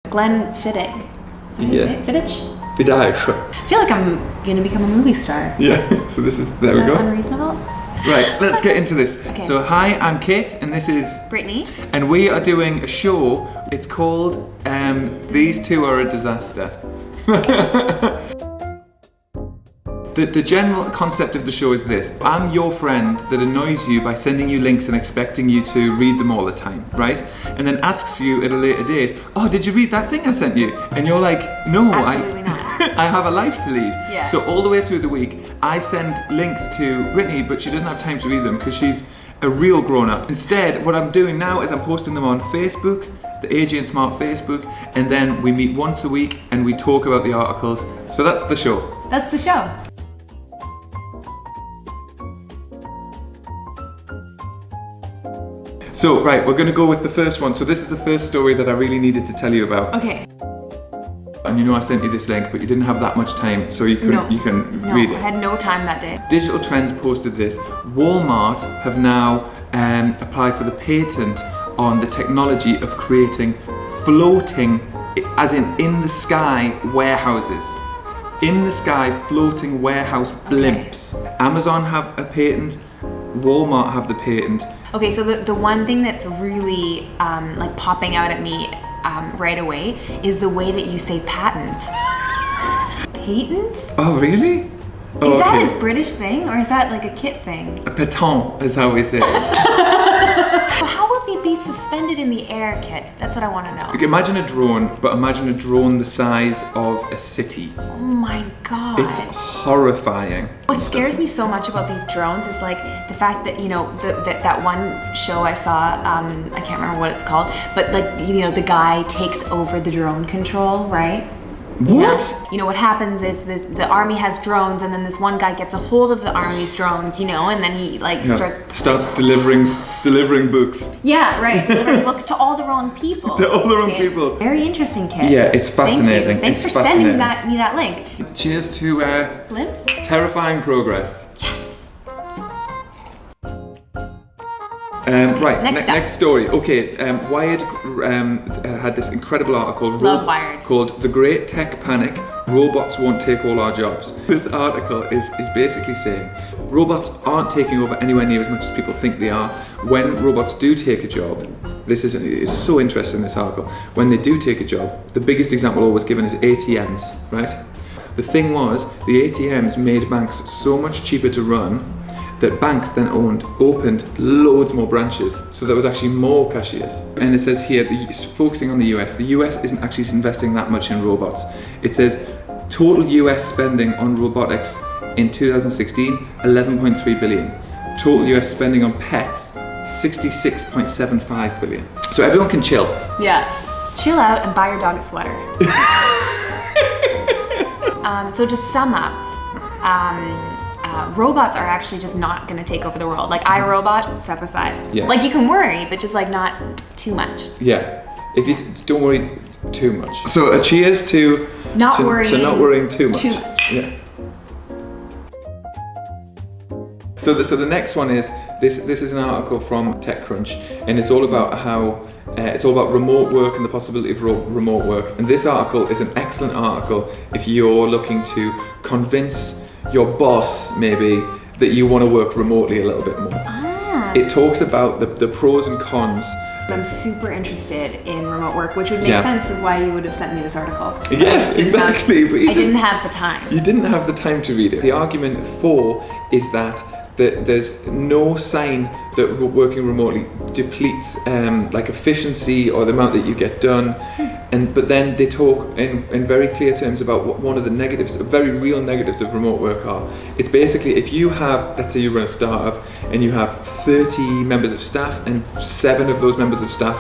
Glenn Fiddick. Is that how you say it? Fiddich? Fiddich. I feel like I'm gonna become a movie star. Yeah, so this is, there Is we that go. unreasonable? Right, let's get into this. Okay. So hi, I'm Kitt, and this is Brittni. and we are doing a show. It's called These Two Are a Disaster. The general concept of the show is this. I'm your friend that annoys you by sending you links and expecting you to read them all the time, right? And then asks you at a later date, oh, did you read that thing I sent you? And you're like, no, Absolutely not. I have a life to lead. Yeah. So all the way through the week, I send links to Brittni, but she doesn't have time to read them because she's a real grown-up. Instead, what I'm doing now is I'm posting them on Facebook, the Aj&Smart Facebook, and then we meet once a week and we talk about the articles. So that's the show. That's the show. So, right, we're gonna go with the first one. So this is the first story that I really needed to tell you about. Okay. And you know I sent you this link, but you didn't have that much time, so you can read it. I had no time that day. Digital Trends posted this. Walmart have now applied for the patent on the technology of creating floating, as in the sky, warehouses. In the sky, floating warehouse blimps. Okay. Amazon have a patent, Walmart have the patent. Okay, so the one thing that's really like popping out at me right away is the way that you say patent. Patent? Oh, really? Oh, is that a British thing or is that like a Kitt thing? A patent is how we say it. So how will they be suspended in the air, Kitt? That's what I want to know. Okay, imagine a drone, but imagine a drone the size of a city. Oh my god. It's horrifying. What scares me so much about these drones is like the fact that, you know, that one show I saw, I can't remember what it's called, but like, you know, the guy takes over the drone control, right? What? You know what happens is the army has drones, and then this one guy gets a hold of the army's drones, you know, and then he like starts delivering books. Yeah, right. Delivering books to all the wrong people. To all the wrong people. Very interesting, Kitt. Yeah, it's fascinating. Thank you. Thanks for sending me that link. Cheers to Blimps? terrifying progress. Yes. Right, next story. Okay, Wired had this incredible article Love Wired. called "The Great Tech Panic: Robots Won't Take All Our Jobs." This article is basically saying robots aren't taking over anywhere near as much as people think they are. When robots do take a job, this is so interesting, this article. When they do take a job, the biggest example always given is ATMs, right? The thing was, the ATMs made banks so much cheaper to run that banks then opened loads more branches, so there was actually more cashiers. And it says here, focusing on the US isn't actually investing that much in robots. It says total US spending on robotics in 2016, 11.3 billion. Total US spending on pets, 66.75 billion. So everyone can chill. Yeah. Chill out and buy your dog a sweater. So to sum up, robots are actually just not going to take over the world. Like iRobot, step aside. Yeah. Like you can worry, but just like not too much. Yeah. If you don't worry too much. So a cheers to not worrying too much. Too much. Yeah. So the next one is this is an article from TechCrunch, and it's all about how it's all about remote work and the possibility of remote work. And this article is an excellent article if you're looking to convince your boss maybe that you want to work remotely a little bit more. It talks about the pros and cons. I'm super interested in remote work, which would make sense of why you would have sent me this article. Yes, exactly. But I didn't have the time. You didn't have the time to read it. The argument for is that there's no sign that working remotely depletes like efficiency or the amount that you get done. But then they talk in very clear terms about what one of the negatives, very real negatives of remote work are. It's basically if you have, let's say you run a startup and you have 30 members of staff and 7 of those members of staff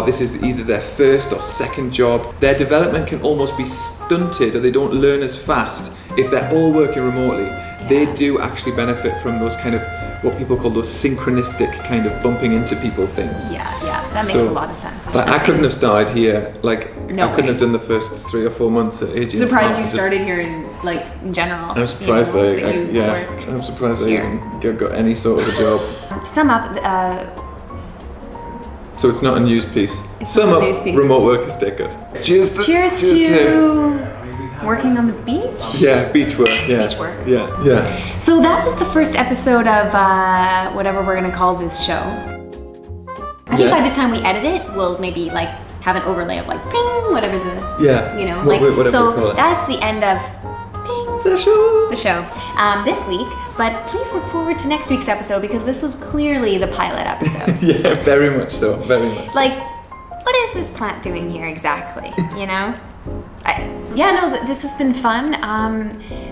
this is either their first or second job, their development can almost be stunted or they don't learn as fast if they're all working remotely. They do actually benefit from those kind of what people call those synchronistic kind of bumping into people things. Yeah, that makes a lot of sense. Like, I couldn't have started here. Like No I couldn't way. have done the first 3 or 4 months at Aj&Smart. Surprised you started here in general. I'm surprised I'm surprised here. I even got any sort of a job. To sum up, So it's not a news piece. Sum not a up, news piece. remote workers stay good. Cheers to... Cheers to working on the beach. Yeah, beach work. Yeah. Beach work. Yeah, yeah. So that was the first episode of whatever we're gonna call this show. I think by the time we edit it, we'll maybe like have an overlay of like ping, whatever the you know, like whatever we call so it. that's the end of ping The show. the show this week. But please look forward to next week's episode because this was clearly the pilot episode. Yeah, very much so. Very much. So. Like, what is this plant doing here exactly? You know? This has been fun.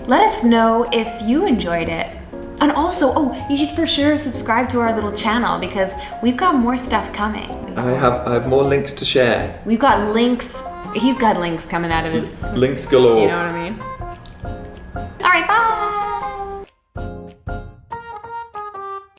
Let us know if you enjoyed it. And also, you should for sure subscribe to our little channel because we've got more stuff coming. I have more links to share. We've got links. He's got links coming out of his... Links galore. You know what I mean? All right, bye.